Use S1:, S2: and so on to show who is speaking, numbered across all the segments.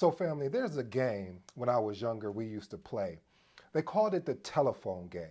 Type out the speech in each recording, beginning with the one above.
S1: So, family, there's a game when I was younger we used to play. They called it the telephone game.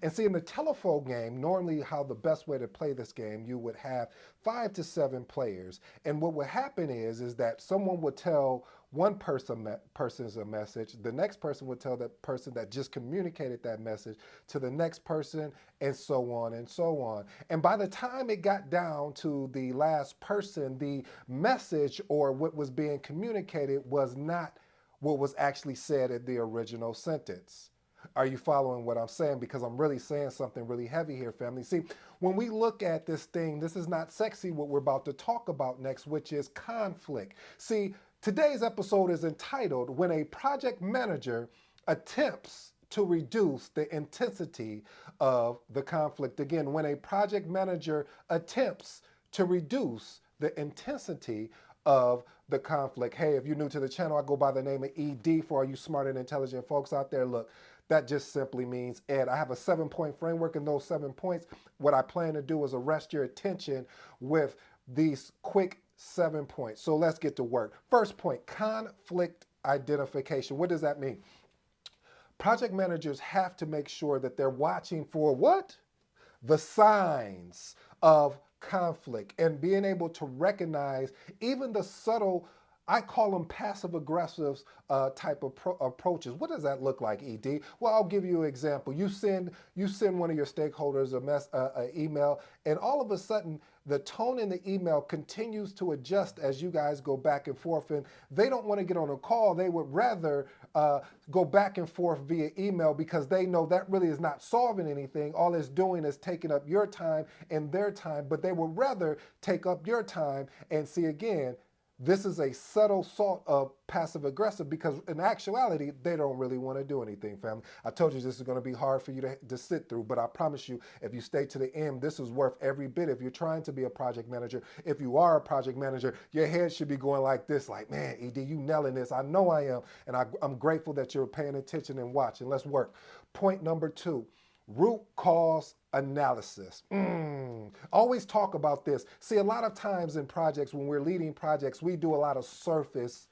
S1: And see, in the telephone game, normally how the best way to play this game, you would have 5 to 7 players. And what would happen is that someone would tell one person's a message, the next person would tell that person that just communicated that message to the next person, and so on and so on. And by the time it got down to the last person, the message or what was being communicated was not what was actually said in the original sentence. Are you following what I'm saying? Because I'm really saying something really heavy here, family. See, when we look at this thing, this is not sexy what we're about to talk about next, which is conflict. See, today's episode is entitled When a Project Manager Attempts to Reduce the Intensity of the Conflict. Again, when a project manager attempts to reduce the intensity of the conflict. Hey, if you're new to the channel, I go by the name of ED. For all you smart and intelligent folks out there, look, that just simply means Ed. I have a 7-point framework, and those 7 points, what I plan to do is arrest your attention with these quick 7 points. So let's get to work. First point, conflict identification. What does that mean? Project managers have to make sure that they're watching for what? The signs of conflict and being able to recognize even the subtle, I call them passive aggressive type of approaches. What does that look like, ED? Well, I'll give you an example. You send one of your stakeholders a email, and all of a sudden the tone in the email continues to adjust as you guys go back and forth, and they don't want to get on a call. They would rather go back and forth via email because they know that really is not solving anything. All it's doing is taking up your time and their time, but they would rather take up your time. And see, again, this is a subtle sort of passive aggressive because in actuality, they don't really want to do anything, family. I told you this is going to be hard for you to sit through, but I promise you, if you stay to the end, this is worth every bit. If you're trying to be a project manager, if you are a project manager, your head should be going like this, like, man, ED, you nailing this. I know I am. And I'm grateful that you're paying attention and watching. Let's work. Point number 2. Root cause analysis. Always talk about this. See, a lot of times in projects, when we're leading projects, we do a lot of surface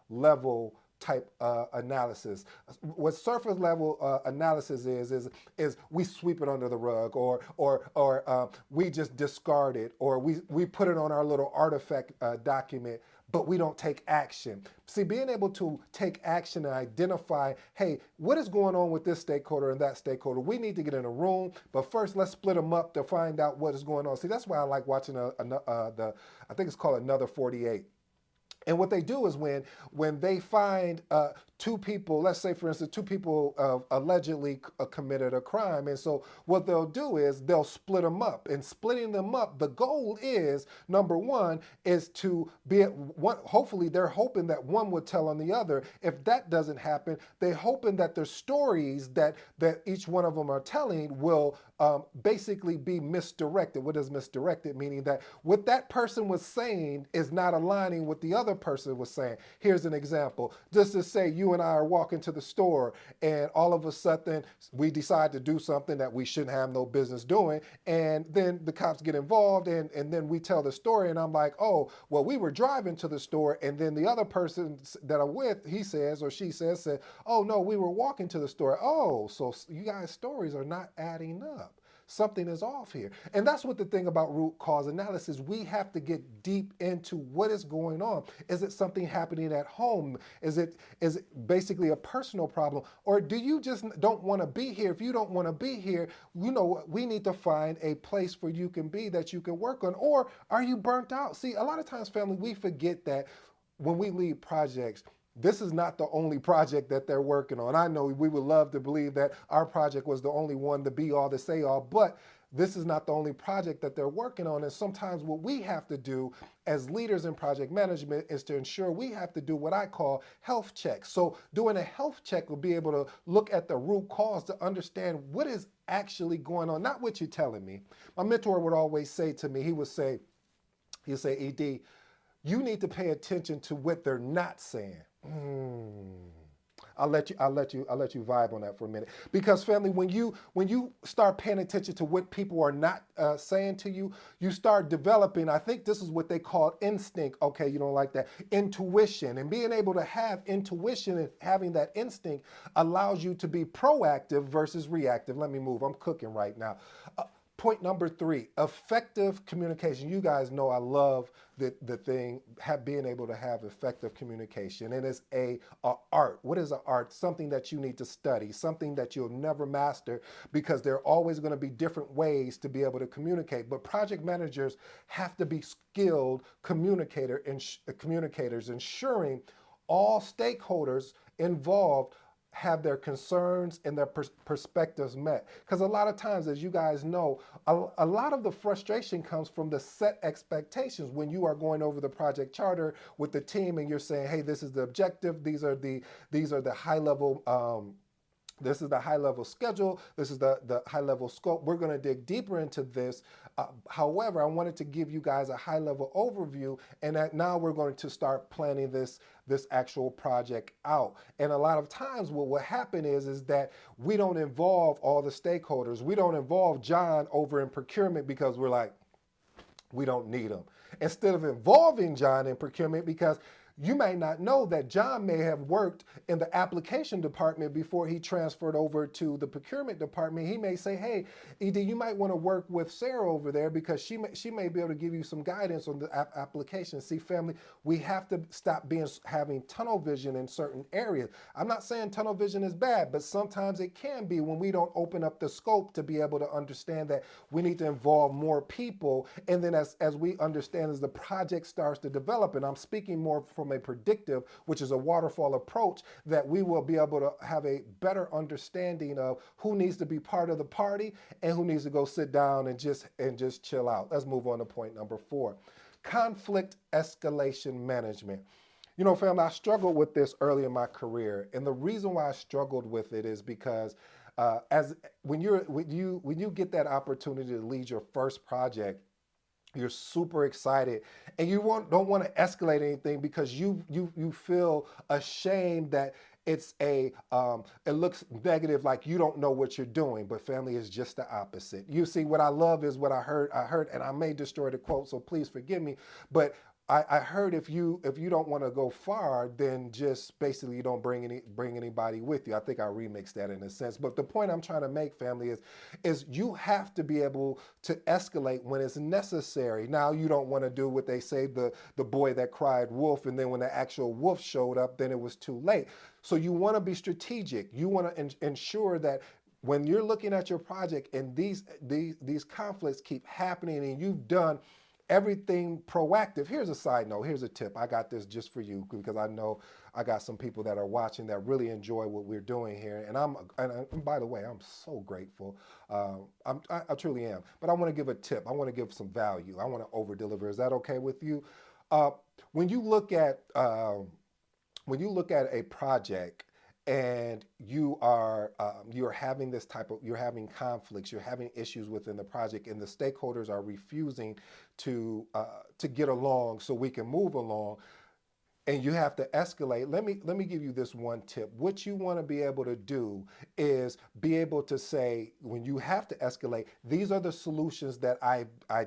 S1: level type analysis. What surface level analysis is we sweep it under the rug, or we just discard it, or we put it on our little artifact document, but we don't take action. See, being able to take action and identify, hey, what is going on with this stakeholder and that stakeholder? We need to get in a room, but first let's split them up to find out what is going on. See, that's why I like watching I think it's called Another 48. And what they do is when they find 2 people, let's say for instance, 2 people allegedly committed a crime, and so what they'll do is they'll split them up. And splitting them up, the goal is number 1 is to be one. Hopefully, they're hoping that one would tell on the other. If that doesn't happen, they're hoping that the stories that each one of them are telling will basically be misdirected. What is misdirected? Meaning that what that person was saying is not aligning with the other person was saying. Here's an example. Just to say you and I are walking to the store, and all of a sudden we decide to do something that we shouldn't have no business doing, and then the cops get involved, and then we tell the story, and I'm like, oh, well, we were driving to the store, and then the other person that I'm with, he says or she says, oh, no, we were walking to the store. Oh, so you guys' stories are not adding up. Something is off here. And that's what the thing about root cause analysis, we have to get deep into what is going on. Is it something happening at home? Is it basically a personal problem? Or do you just don't want to be here? If you don't want to be here, you know, we need to find a place where you can be that you can work on. Or are you burnt out? See, a lot of times, family, we forget that when we lead projects, this is not the only project that they're working on. I know we would love to believe that our project was the only one to be all to say all, but this is not the only project that they're working on. And sometimes what we have to do as leaders in project management is to ensure we have to do what I call health checks. So doing a health check will be able to look at the root cause to understand what is actually going on, not what you're telling me. My mentor would always say to me, he'd say, ED, you need to pay attention to what they're not saying. I'll let you vibe on that for a minute. Because family, when you start paying attention to what people are not saying to you, you start developing. I think this is what they call instinct. Okay, you don't like that intuition, and being able to have intuition and having that instinct allows you to be proactive versus reactive. Let me move. I'm cooking right now. Point number three, effective communication. You guys know I love the thing, being able to have effective communication. And it's a art. What is an art? Something that you need to study, something that you'll never master, because there are always going to be different ways to be able to communicate. But project managers have to be skilled communicators, ensuring all stakeholders involved have their concerns and their perspectives met. Because a lot of times, as you guys know, a lot of the frustration comes from the set expectations when you are going over the project charter with the team and you're saying, hey, this is the objective, these are the high level this is the high level schedule. This is the high level scope. We're going to dig deeper into this. However, I wanted to give you guys a high level overview, and that now we're going to start planning this actual project out. And a lot of times what will happen is that we don't involve all the stakeholders. We don't involve John over in procurement because we're like, we don't need him. Instead of involving John in procurement, because you may not know that John may have worked in the application department before he transferred over to the procurement department. He may say, hey, ED, you might want to work with Sarah over there because she may be able to give you some guidance on the application. See, family, we have to stop having tunnel vision in certain areas. I'm not saying tunnel vision is bad, but sometimes it can be when we don't open up the scope to be able to understand that we need to involve more people. And then as we understand, as the project starts to develop, and I'm speaking more from a predictive, which is a waterfall approach, that we will be able to have a better understanding of who needs to be part of the party and who needs to go sit down and just chill out. Let's move on to point number 4. Conflict escalation management. You know, family, I struggled with this early in my career, and the reason why I struggled with it is because as when you get that opportunity to lead your first project, you're super excited, and don't want to escalate anything because you feel ashamed that it looks negative, like you don't know what you're doing. But family is just the opposite. You see, what I love is what I heard, and I may destroy the quote, so please forgive me, but I heard if you don't want to go far, then just basically you don't bring anybody with you. I think I remixed that in a sense. But the point I'm trying to make, family, is you have to be able to escalate when it's necessary. Now, you don't want to do what they say, the boy that cried wolf, and then when the actual wolf showed up, then it was too late. So you want to be strategic. You want to ensure that when you're looking at your project and these conflicts keep happening and you've done everything proactive. Here's a side note. Here's a tip. I got this just for you because I know I got some people that are watching that really enjoy what we're doing here. And by the way, I'm so grateful. I truly am. But I want to give a tip. I want to give some value. I want to over deliver. Is that okay with you? Uh, when you look at a project and you're having you're having conflicts, you're having issues within the project, and the stakeholders are refusing to get along so we can move along, and you have to escalate. Let me give you this one tip. What you want to be able to do is be able to say, when you have to escalate, these are the solutions that I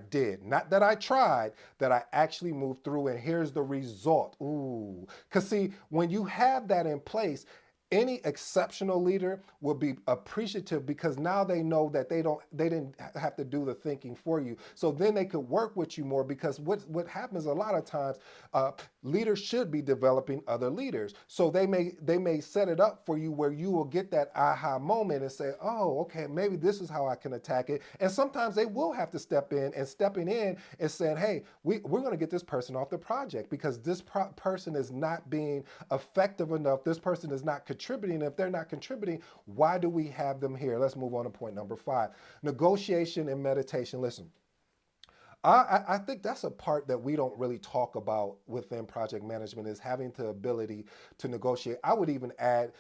S1: did, not that I tried, that I actually moved through, and here's the result. Ooh, because see, when you have that in place, any exceptional leader will be appreciative because now they know that they didn't have to do the thinking for you. So then they could work with you more, because what happens a lot of times, leaders should be developing other leaders. So they may set it up for you where you will get that aha moment and say, oh, okay, maybe this is how I can attack it. And sometimes they will have to step in, and stepping in and saying, hey, we're going to get this person off the project because this person is not being effective enough. This person is not contributing. If they're not contributing, why do we have them here? Let's move on to point number 5. Negotiation and meditation. Listen, I think that's a part that we don't really talk about within project management is having the ability to negotiate. I would even add,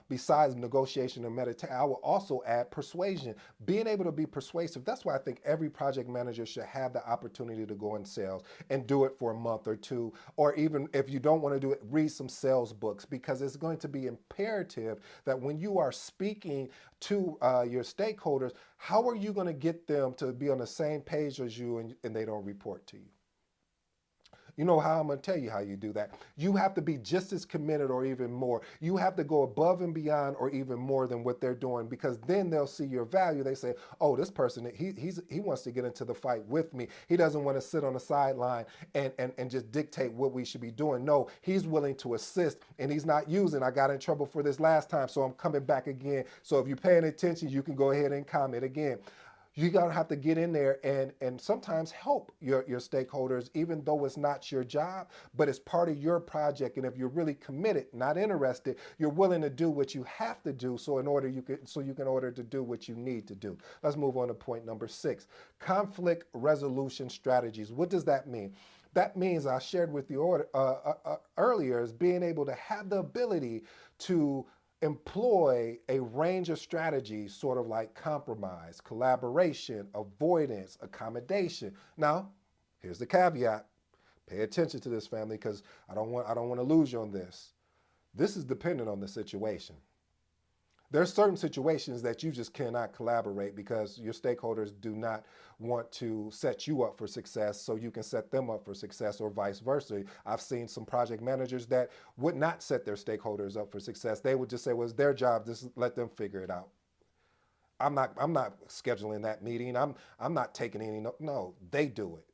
S1: besides negotiation and meditation, I would also add persuasion, being able to be persuasive. That's why I think every project manager should have the opportunity to go in sales and do it for a month or two, or even if you don't want to do it, read some sales books, because it's going to be imperative that when you are speaking to your stakeholders, how are you going to get them to be on the same page as you and they don't report to you? You know how I'm going to tell you how you do that. You have to be just as committed or even more. You have to go above and beyond or even more than what they're doing, because then they'll see your value. They say, oh, this person, he wants to get into the fight with me. He doesn't want to sit on the sideline and just dictate what we should be doing. No, he's willing to assist, and he's not using, I got in trouble for this last time, so I'm coming back again. So if you're paying attention, you can go ahead and comment again. You gotta have to get in there and sometimes help your stakeholders, even though it's not your job, but it's part of your project. And if you're really committed, not interested, you're willing to do what you have to do so you can order to do what you need to do. Let's move on to point number 6. Conflict resolution strategies. What does that mean? That means, I shared with you earlier, is being able to have the ability to employ a range of strategies, sort of like compromise, collaboration, avoidance, accommodation. Now, here's the caveat. Pay attention to this, family, because I don't want to lose you on this. This is dependent on the situation. There's certain situations that you just cannot collaborate because your stakeholders do not want to set you up for success so you can set them up for success, or vice versa. I've seen some project managers that would not set their stakeholders up for success. They would just say, well, it's their job, just let them figure it out. I'm not scheduling that meeting. I'm not taking any no, they do it.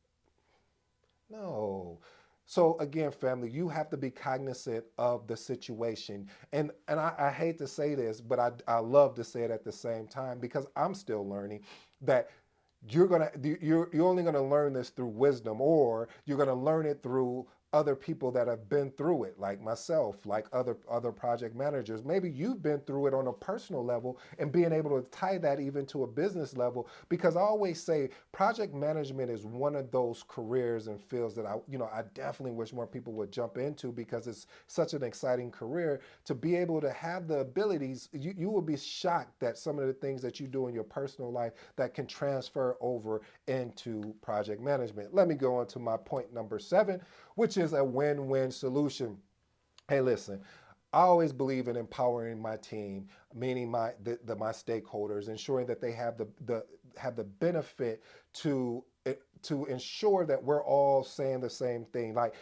S1: No. So again, family, you have to be cognizant of the situation. And I hate to say this, but I love to say it at the same time, because I'm still learning that you're only gonna learn this through wisdom, or you're gonna learn it through other people that have been through it, like myself, like other project managers. Maybe you've been through it on a personal level, and being able to tie that even to a business level. Because I always say project management is one of those careers and fields that I definitely wish more people would jump into, because it's such an exciting career to be able to have the abilities. You will be shocked that some of the things that you do in your personal life that can transfer over into project management. Let me go on to my point number 7, which is a win-win solution. Hey, listen, I always believe in empowering my team, meaning my stakeholders, ensuring that they have the benefit to to ensure that we're all saying the same thing. Like,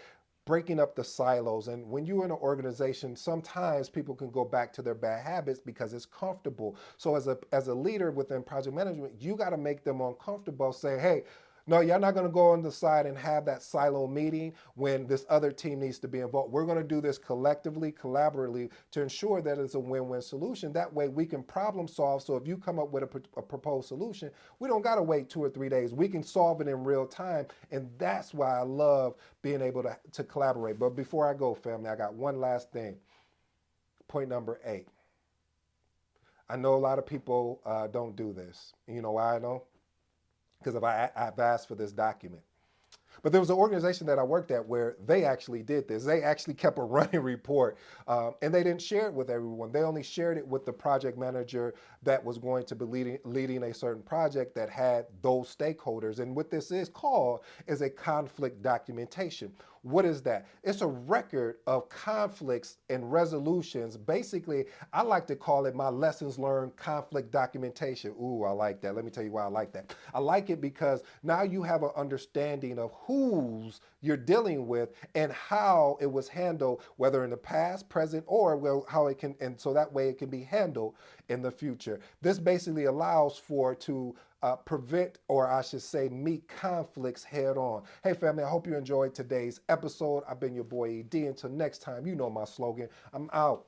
S1: breaking up the silos. And when you're in an organization, sometimes people can go back to their bad habits because it's comfortable. So as a leader within project management, you got to make them uncomfortable. Say, hey, no, you're not going to go on the side and have that silo meeting when this other team needs to be involved. We're going to do this collectively, collaboratively, to ensure that it's a win-win solution. That way we can problem solve. So if you come up with a proposed solution, we don't got to wait 2 or 3 days. We can solve it in real time. And that's why I love being able to collaborate. But before I go, family, I got one last thing. Point number 8. I know a lot of people don't do this. You know why I know? Because I've asked for this document. But there was an organization that I worked at where they actually did this. They actually kept a running report, and they didn't share it with everyone. They only shared it with the project manager that was going to be leading a certain project that had those stakeholders. And what this is called is a conflict documentation. What is that? It's a record of conflicts and resolutions. Basically, I like to call it my lessons learned conflict documentation. Ooh, I like that. Let me tell you why I like that. I like it because now you have an understanding of who's you're dealing with and how it was handled, whether in the past, present, or well, how it can, and so that way it can be handled in the future. This basically allows for to prevent, or I should say, meet conflicts head on. Hey, family, I hope you enjoyed today's episode. I've been your boy ED. Until next time, you know my slogan. I'm out.